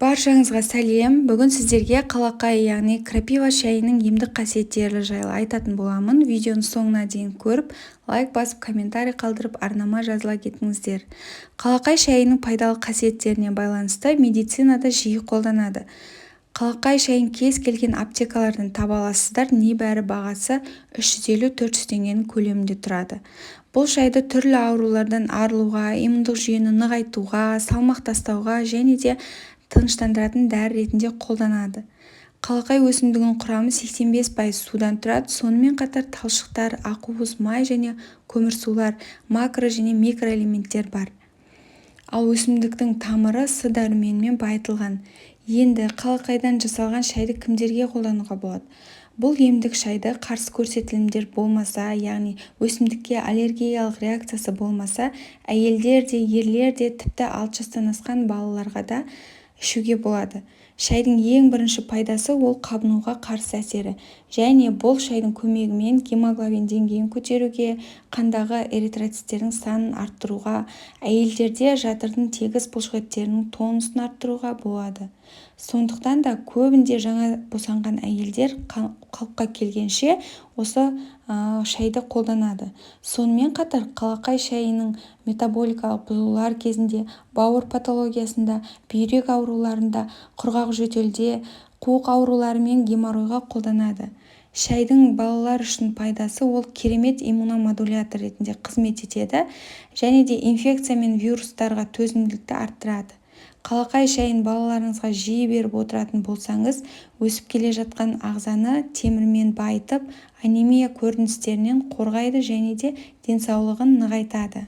Баршаңызға сәлем. Бүгін сіздерге қалақай, яғни крапива шайының емдік қасиеттері жайлы айтатын боламын. Видеоны соңына дейін көріп, лайк басып, комментарий қалдырып, арнама жазыла кетіңіздер. Қалақай шайының пайдалы қасиеттеріне байланысты медицинада жиі қолданады. Қалақай шайын кез келген аптекалардан таба аласыздар, небәрі бағасы 350-400 теңгенің көлемінде тұрады. Бұл шайды түрлі аурулардан арылуға, иммундық жүйені нығайтуға, салмақ тастауға және де тыныштандыратын дәрі ретінде қолданады. Қалақай өсімдігінің құрамы 85% судан тұрады, сонымен қатар талшықтар, ақуыз, май және көмірсулар, макро және микроэлементтер бар. Ал өсімдіктің тамыры С дәруменімен байытылған. Енді қалақайдан жасалған шайды кімдерге қолдануға болады? Бұл емдік шайды қарсы көрсетілімдер болмаса, яғни өсімдікке аллергиялық реакциясы болмаса, әйелдер де, ерлер де, тіпті 6 жастан асқан балаларға да ішуге болады. Шайдың ең бірінші пайдасы ол қабынуға қарсы әсері, және бұл шайдың көмегімен гемоглобин деңгейін көтеруге, қандағы эритроциттердің санын арттыруға, әйелдерде жатырдың тегіс бұлшықеттерінің тонусын арттыруға болады. Сондықтан да көбінде жаңа босанған әйелдер қалыпқа келгенше осы шайды қолданады. Сонымен қатар қалақай шайының метаболикалық бұзылулар кезінде, бауыр патологиясында, бүйрек ауруларында, құрғақ жөтелде, қуық аурулары мен геморройға қолданады. Шайдың балалар үшін пайдасы ол керемет иммуномодулятор ретінде қызмет етеді және де инфекция мен вирустарға төзімділікті арттырады. Қалақай шайын балаларыңызға жиі беріп отыратын болсаңыз, өсіп келе жатқан ағзаны темірмен байытып, анемия көріністерінен қорғайды және де денсаулығын нығайтады.